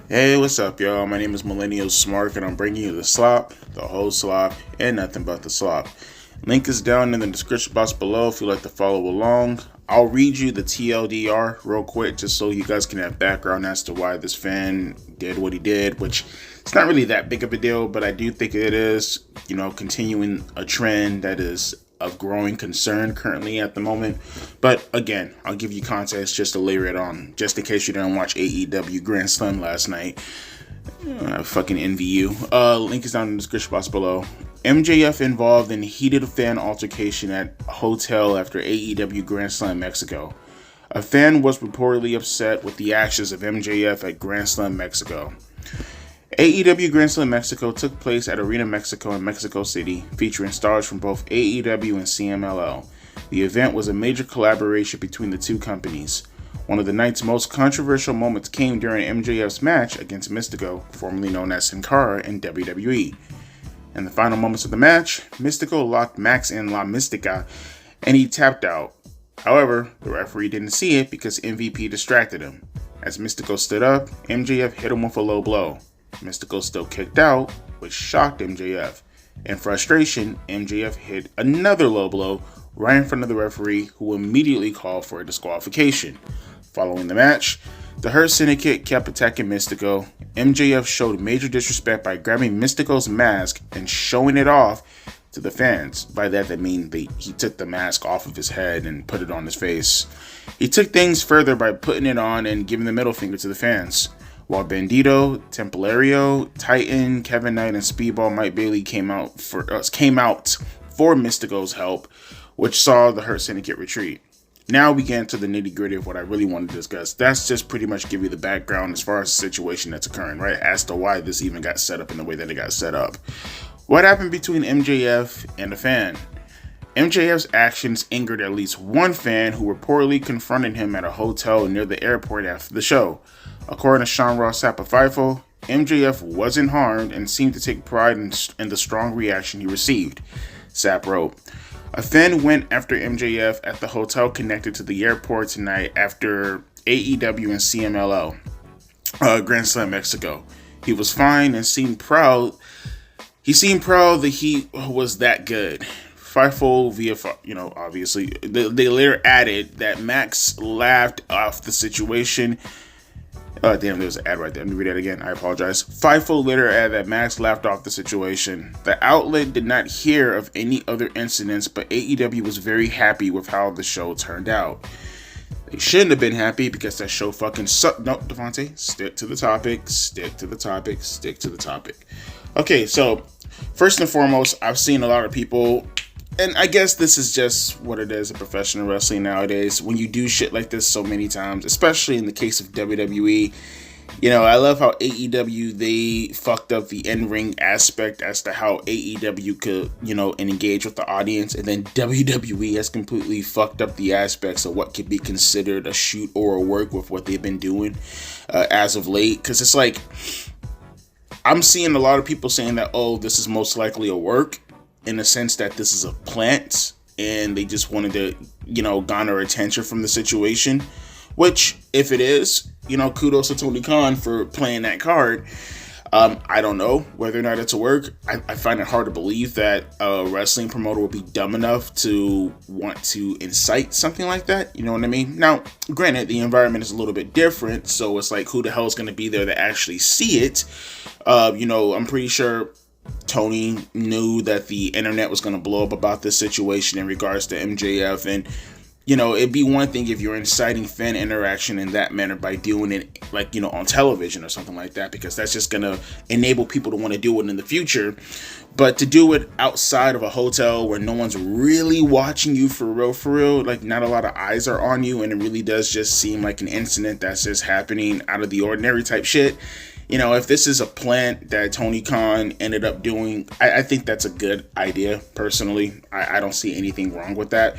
Hey, what's up, y'all? My name is Millennial Smart, and I'm bringing you the slop, the whole slop, and nothing but the slop. Link is down in the description box below if you'd like to follow along. I'll read you the TLDR real quick just so you guys can have background as to why this fan did what he did, which it's not really that big of a deal, but I do think it is, continuing a trend that is of growing concern currently at the moment. But again, I'll give you context just to layer it on, just in case you didn't watch AEW Grand Slam last night. I fucking envy you. Link is down in the description box below. MJF involved in heated fan altercation at hotel after AEW Grand Slam Mexico. A fan was reportedly upset with the actions of MJF at Grand Slam Mexico. AEW Grand Slam Mexico took place at Arena Mexico in Mexico City, featuring stars from both AEW and CMLL. The event was a major collaboration between the two companies. One of the night's most controversial moments came during MJF's match against Mystico, formerly known as Sin Cara, in WWE. In the final moments of the match, Mystico locked Max in La Mystica, and he tapped out. However, the referee didn't see it because MVP distracted him. As Mystico stood up, MJF hit him with a low blow. Mystico still kicked out, which shocked MJF. In frustration, MJF hit another low blow right in front of the referee, who immediately called for a disqualification. Following the match, the Hurt Syndicate kept attacking Mystico. MJF showed major disrespect by grabbing Mystico's mask and showing it off to the fans. By that, they mean he took the mask off of his head and put it on his face. He took things further by putting it on and giving the middle finger to the fans. While Bandito, Templario, Titan, Kevin Knight, and Speedball Mike Bailey came out for Mystico's help, which saw the Hurt Syndicate retreat. Now we get into the nitty gritty of what I really want to discuss. That's just pretty much give you the background as far as the situation that's occurring, right? As to why this even got set up in the way that it got set up. What happened between MJF and the fan? MJF's actions angered at least one fan who reportedly confronted him at a hotel near the airport after the show. According to Sean Ross Sapp of FIFO, MJF wasn't harmed and seemed to take pride in the strong reaction he received. Sapp wrote, "A fan went after MJF at the hotel connected to the airport tonight after AEW and CMLL Grand Slam Mexico. He was fine and seemed proud. He seemed proud that he was that good." FIFO via, obviously, they later added that Max laughed off the situation. Damn, there's an ad right there. Let me read that again. I apologize. FIFO later added that Max laughed off the situation. The outlet did not hear of any other incidents, but AEW was very happy with how the show turned out. They shouldn't have been happy because that show fucking sucked. No, Devontae, stick to the topic. Stick to the topic. Stick to the topic. Okay, so first and foremost, I've seen a lot of people, and I guess this is just what it is in professional wrestling nowadays. When you do shit like this so many times, especially in the case of WWE, I love how AEW, they fucked up the in-ring aspect as to how AEW could, engage with the audience. And then WWE has completely fucked up the aspects of what could be considered a shoot or a work with what they've been doing as of late. Because it's like, I'm seeing a lot of people saying that, oh, this is most likely a work, in the sense that this is a plant and they just wanted to, garner attention from the situation, which, if it is, kudos to Tony Khan for playing that card. I don't know whether or not it's a work. I find it hard to believe that a wrestling promoter would be dumb enough to want to incite something like that. You know what I mean? Now, granted, the environment is a little bit different, so it's like, who the hell is going to be there to actually see it? I'm pretty sure Tony knew that the internet was going to blow up about this situation in regards to MJF, and it'd be one thing if you're inciting fan interaction in that manner by doing it on television or something like that, because that's just going to enable people to want to do it in the future. But to do it outside of a hotel where no one's really watching you for real, like not a lot of eyes are on you, and it really does just seem like an incident that's just happening out of the ordinary type shit. If this is a plant that Tony Khan ended up doing, I think that's a good idea, personally. I don't see anything wrong with that.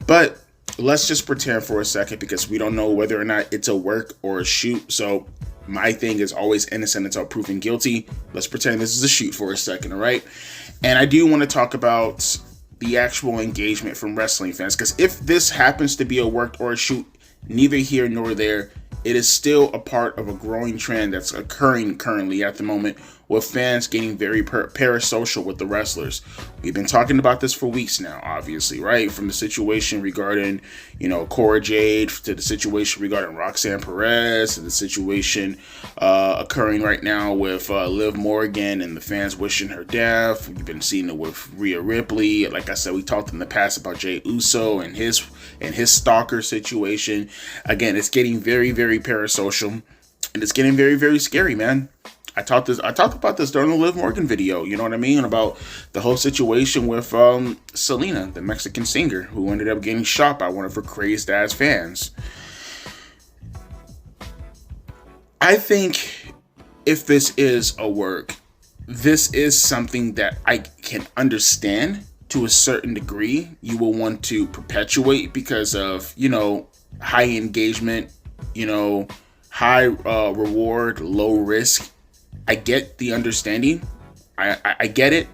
But let's just pretend for a second, because we don't know whether or not it's a work or a shoot. So my thing is always innocent until proven guilty. Let's pretend this is a shoot for a second, all right? And I do want to talk about the actual engagement from wrestling fans, because if this happens to be a work or a shoot, neither here nor there. it is still a part of a growing trend that's occurring currently at the moment, with fans getting very parasocial with the wrestlers. We've been talking about this for weeks now, obviously, right? From the situation regarding, Cora Jade, to the situation regarding Roxanne Perez, to the situation occurring right now with Liv Morgan and the fans wishing her death. We've been seeing it with Rhea Ripley. Like I said, we talked in the past about Jey Uso and his stalker situation. Again, it's getting very, very parasocial, and it's getting very, very scary, man. I talked about this during the Liv Morgan video, you know what I mean? About the whole situation with Selena, the Mexican singer, who ended up getting shot by one of her crazed ass fans. I think if this is a work, this is something that I can understand to a certain degree. You will want to perpetuate because of, high engagement, high reward, low risk. I get the understanding. I get it.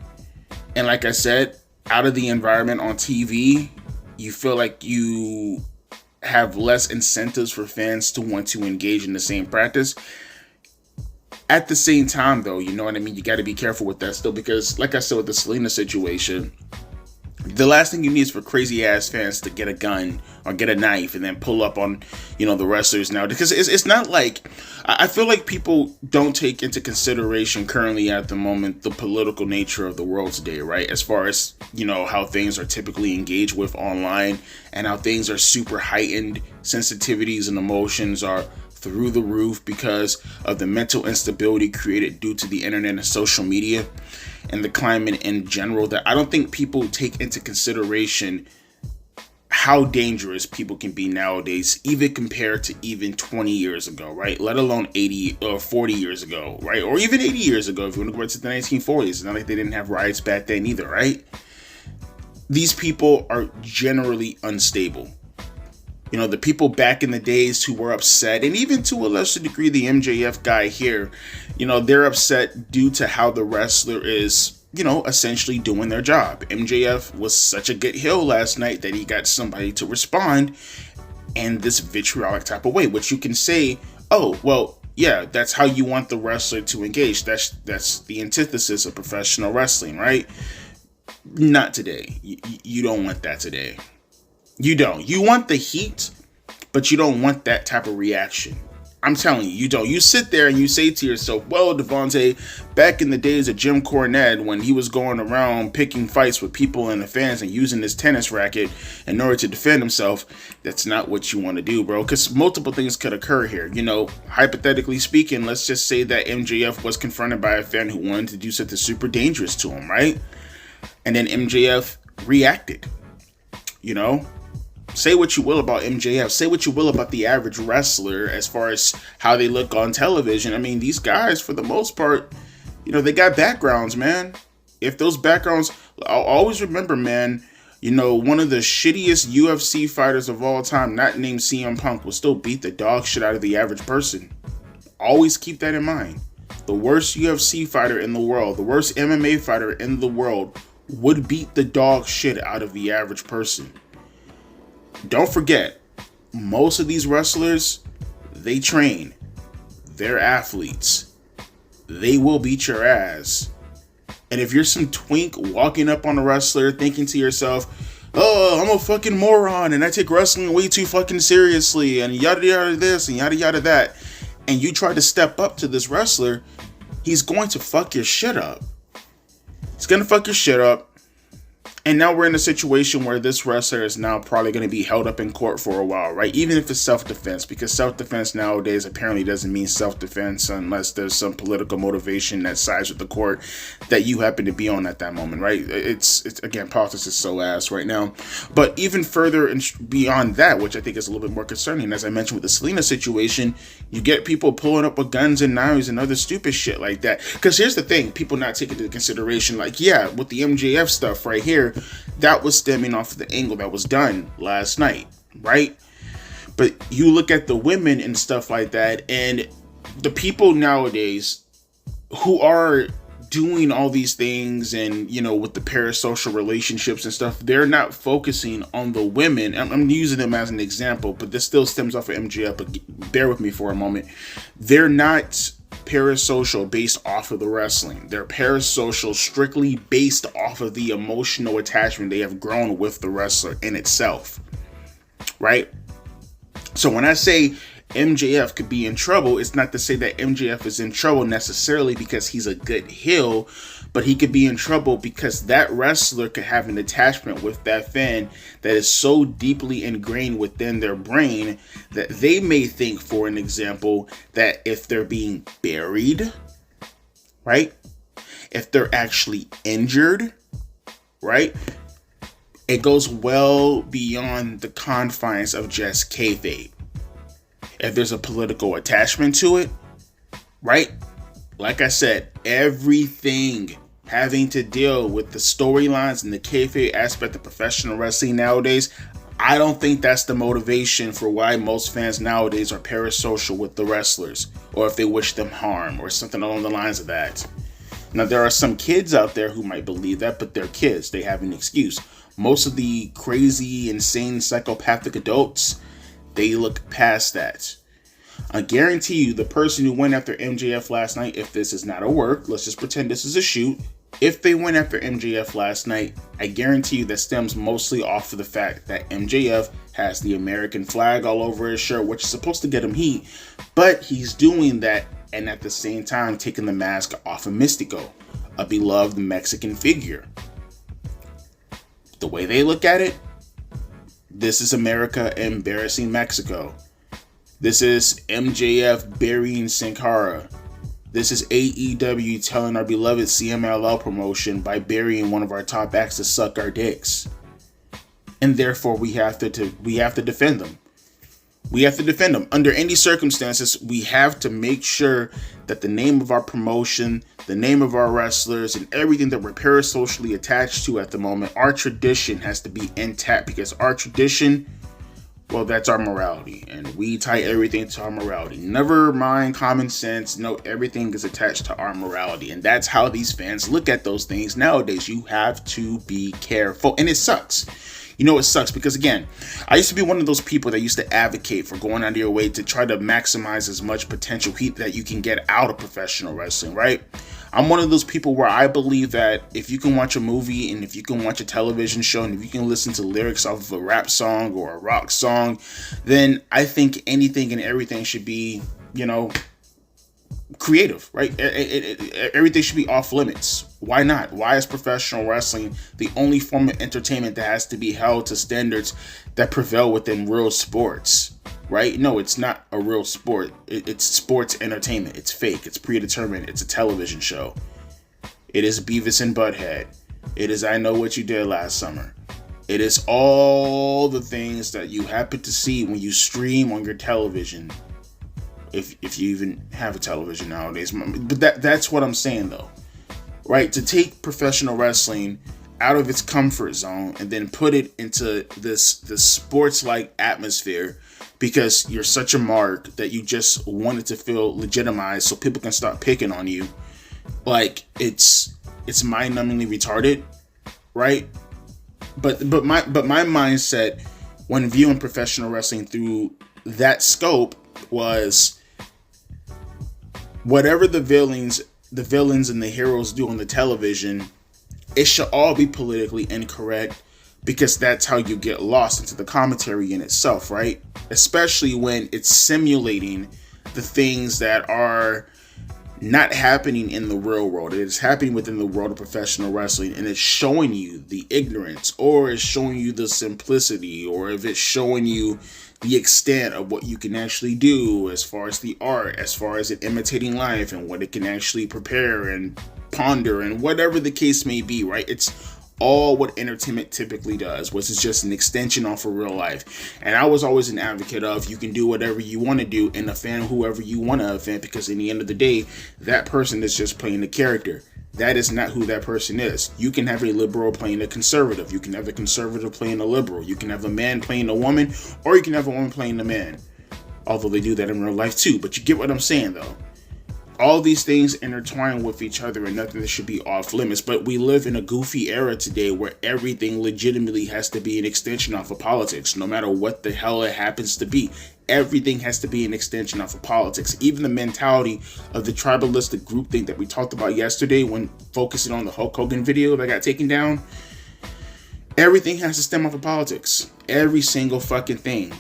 And like I said, out of the environment on TV, you feel like you have less incentives for fans to want to engage in the same practice. At the same time, though, you know what I mean? You got to be careful with that still, because like I said with the Selena situation, the last thing you need is for crazy ass fans to get a gun or get a knife and then pull up on, the wrestlers now. Because it's not like, I feel like people don't take into consideration currently at the moment the political nature of the world today, right? As far as, how things are typically engaged with online, and how things are super heightened, sensitivities and emotions are through the roof because of the mental instability created due to the internet and social media and the climate in general, that I don't think people take into consideration how dangerous people can be nowadays, even compared to even 20 years ago, right? Let alone 80 or 40 years ago, right? Or even 80 years ago, if you want to go back to the 1940s. It's not like they didn't have riots back then either, right? These people are generally unstable. The people back in the days who were upset, and even to a lesser degree, the MJF guy here, they're upset due to how the wrestler is, essentially doing their job. MJF was such a good heel last night that he got somebody to respond in this vitriolic type of way, which you can say, oh, well, yeah, that's how you want the wrestler to engage. That's the antithesis of professional wrestling, right? Not today. You don't want that today. You don't. You want the heat, but you don't want that type of reaction. I'm telling you, you don't. You sit there and you say to yourself, well, Devontae, back in the days of Jim Cornette, when he was going around picking fights with people and the fans and using his tennis racket in order to defend himself, that's not what you want to do, bro. Because multiple things could occur here. Hypothetically speaking, let's just say that MJF was confronted by a fan who wanted to do something super dangerous to him, right? And then MJF reacted, Say what you will about MJF. Say what you will about the average wrestler as far as how they look on television. I mean, these guys, for the most part, they got backgrounds, man. If those backgrounds, I'll always remember, man, one of the shittiest UFC fighters of all time, not named CM Punk, will still beat the dog shit out of the average person. Always keep that in mind. The worst UFC fighter in the world, the worst MMA fighter in the world, would beat the dog shit out of the average person. Don't forget, most of these wrestlers, they train. They're athletes. They will beat your ass. And if you're some twink walking up on a wrestler thinking to yourself, oh, I'm a fucking moron and I take wrestling way too fucking seriously and yada yada this and yada yada that, and you try to step up to this wrestler, he's going to fuck your shit up. He's going to fuck your shit up. And now we're in a situation where this wrestler is now probably going to be held up in court for a while, right? Even if it's self-defense, because self-defense nowadays apparently doesn't mean self-defense unless there's some political motivation that sides with the court that you happen to be on at that moment, right? It's again, politics is so ass right now. But even further and beyond that, which I think is a little bit more concerning, as I mentioned with the Selena situation, you get people pulling up with guns and knives and other stupid shit like that. Because here's the thing, people not taking into consideration, like, yeah, with the MJF stuff right here, that was stemming off of the angle that was done last night, right? But you look at the women and stuff like that, and the people nowadays who are doing all these things and, with the parasocial relationships and stuff, they're not focusing on the women. I'm using them as an example, but this still stems off of MJF, but bear with me for a moment. They're not parasocial based off of the wrestling. They're parasocial strictly based off of the emotional attachment they have grown with the wrestler in itself, right? So when I say MJF could be in trouble, it's not to say that MJF is in trouble necessarily because he's a good heel, but he could be in trouble because that wrestler could have an attachment with that fan that is so deeply ingrained within their brain that they may think, for an example, that if they're being buried, right? If they're actually injured, right? It goes well beyond the confines of just kayfabe. If there's a political attachment to it, right? Like I said, everything having to deal with the storylines and the kayfabe aspect of professional wrestling nowadays, I don't think that's the motivation for why most fans nowadays are parasocial with the wrestlers, or if they wish them harm, or something along the lines of that. Now, there are some kids out there who might believe that, but they're kids. They have an excuse. Most of the crazy, insane, psychopathic adults, they look past that. I guarantee you the person who went after MJF last night, if this is not a work, let's just pretend this is a shoot. If they went after MJF last night, I guarantee you that stems mostly off of the fact that MJF has the American flag all over his shirt, which is supposed to get him heat, but he's doing that and at the same time taking the mask off of Mystico, a beloved Mexican figure. The way they look at it, this is America embarrassing Mexico. This is MJF burying Sin Cara. This is AEW telling our beloved CMLL promotion by burying one of our top acts to suck our dicks. And therefore we have to defend them. We have to defend them. Under any circumstances, we have to make sure that the name of our promotion, the name of our wrestlers, and everything that we're parasocially attached to at the moment, our tradition has to be intact, because our tradition, well, that's our morality, and we tie everything to our morality. Never mind common sense. No, everything is attached to our morality, and that's how these fans look at those things nowadays. You have to be careful, and it sucks. It sucks because, again, I used to be one of those people that used to advocate for going out of your way to try to maximize as much potential heat that you can get out of professional wrestling, right? I'm one of those people where I believe that if you can watch a movie and if you can watch a television show and if you can listen to lyrics off of a rap song or a rock song, then I think anything and everything should be, creative, right? Everything should be off limits. Why not? Why is professional wrestling the only form of entertainment that has to be held to standards that prevail within real sports, right? No, it's not a real sport. It's sports entertainment. It's fake. It's predetermined. It's a television show. It is Beavis and Butthead. It is I Know What You Did Last Summer. It is all the things that you happen to see when you stream on your television. If you even have a television nowadays. But that's what I'm saying, though. Right? To take professional wrestling out of its comfort zone and then put it into this sports-like atmosphere because you're such a mark that you just want it to feel legitimized so people can start picking on you. Like, it's mind-numbingly retarded, right? But my mindset when viewing professional wrestling through that scope was whatever the villains and the heroes do on the television, it should all be politically incorrect, because that's how you get lost into the commentary in itself, right? Especially when it's simulating the things that are not happening in the real world. It is happening within the world of professional wrestling, and it's showing you the ignorance, or it's showing you the simplicity, or if it's showing you the extent of what you can actually do as far as the art, as far as it imitating life and what it can actually prepare and ponder and whatever the case may be, right? It's all what entertainment typically does, which is just an extension off of real life. And I was always an advocate of you can do whatever you want to do and offend whoever you want to offend, because in the end of the day, that person is just playing a character. That is not who that person is. You can have a liberal playing a conservative. You can have a conservative playing a liberal. You can have a man playing a woman, or you can have a woman playing a man. Although they do that in real life too. But you get what I'm saying, though. All these things intertwine with each other, and nothing that should be off limits. But we live in a goofy era today where everything legitimately has to be an extension off of politics, no matter what the hell it happens to be. Everything has to be an extension off of politics. Even the mentality of the tribalistic groupthink that we talked about yesterday when focusing on the Hulk Hogan video that got taken down. Everything has to stem off of politics. Every single fucking thing.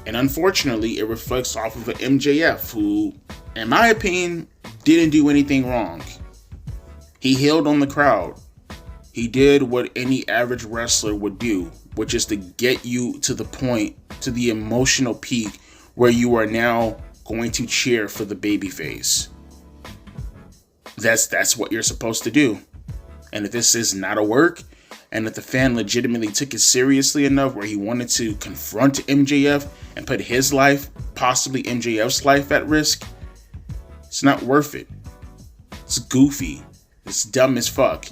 And unfortunately, it reflects off of an MJF who, in my opinion, didn't do anything wrong. He healed on the crowd. He did what any average wrestler would do, which is to get you to the point, to the emotional peak where you are now going to cheer for the babyface. That's what you're supposed to do. And if this is not a work, and if the fan legitimately took it seriously enough where he wanted to confront MJF and put his life, possibly MJF's life, at risk, it's not worth it. It's goofy. It's dumb as fuck.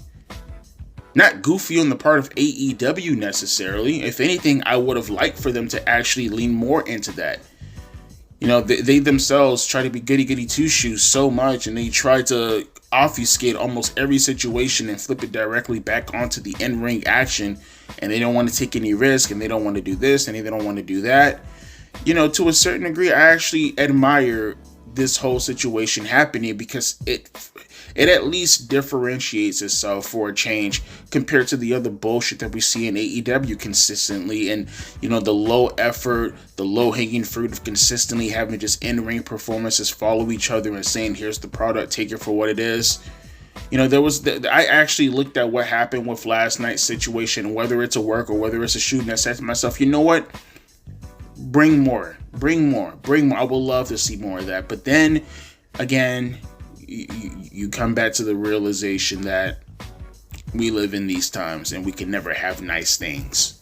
Not goofy on the part of AEW necessarily. If anything, I would have liked for them to actually lean more into that. You know, they themselves try to be goody-goody two-shoes so much, and they try to obfuscate almost every situation and flip it directly back onto the in-ring action, and they don't want to take any risk, and they don't want to do this, and they don't want to do that. You know, to a certain degree, I actually admire this whole situation happening because it at least differentiates itself for a change compared to the other bullshit that we see in AEW consistently, and you know, the low effort, the low hanging fruit of consistently having just in-ring performances follow each other and saying, here's the product, take it for what it is. You know, I actually looked at what happened with last night's situation, whether it's a work or whether it's a shoot, and I said to myself, you know what, bring more. I would love to see more of that. But then again, you come back to the realization that we live in these times and we can never have nice things.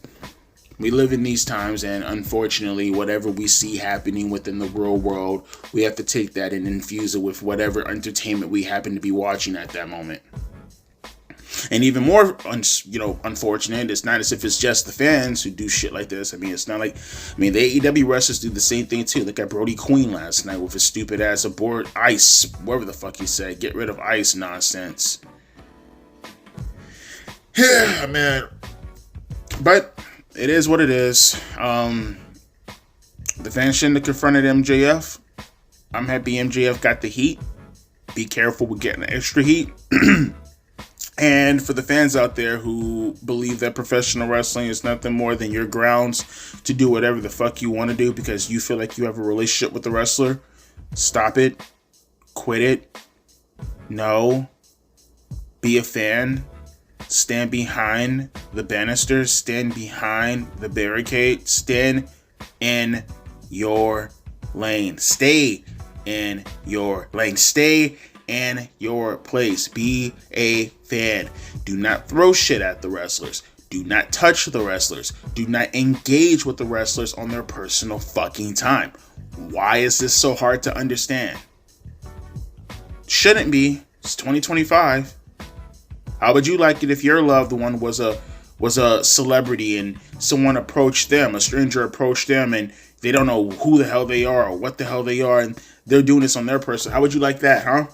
We live in these times, and unfortunately, whatever we see happening within the real world, we have to take that and infuse it with whatever entertainment we happen to be watching at that moment. And even more, unfortunate, it's not as if it's just the fans who do shit like this. I mean, it's not like, the AEW wrestlers do the same thing too. Look at Brody Queen last night with his stupid ass abort ice, whatever the fuck he said, get rid of ice nonsense. Yeah, man. But it is what it is. The fans shouldn't have confronted MJF. I'm happy MJF got the heat. Be careful with getting extra heat. And for the fans out there who believe that professional wrestling is nothing more than your grounds to do whatever the fuck you want to do because you feel like you have a relationship with the wrestler, stop it. Quit it. No. Be a fan. Stand behind the banisters. Stand behind the barricade. Stand in your lane. Stay in your lane. Stay in your place. Be a fan. Do not throw shit at the wrestlers. Do not touch the wrestlers. Do not engage with the wrestlers on their personal fucking time. Why is this so hard to understand? Shouldn't be. It's 2025. How would you like it if your loved one was a celebrity and someone approached them, a stranger approached them, and they don't know who the hell they are or what the hell they are, and they're doing this on their person? How would you like that, huh?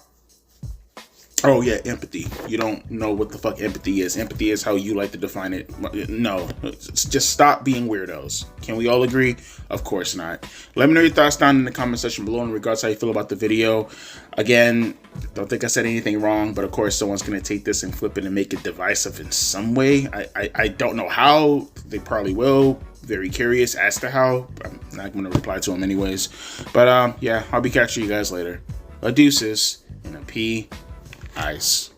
Oh yeah, empathy. You don't know what the fuck empathy is. Empathy is how you like to define it. No, just stop being weirdos. Can we all agree? Of course not. Let me know your thoughts down in the comment section below in regards to how you feel about the video. Again, don't think I said anything wrong, but of course someone's going to take this and flip it and make it divisive in some way. I don't know how. They probably will. Very curious as to how. I'm not going to reply to them anyways. But yeah, I'll be catching you guys later. A deuces and a P. Ice.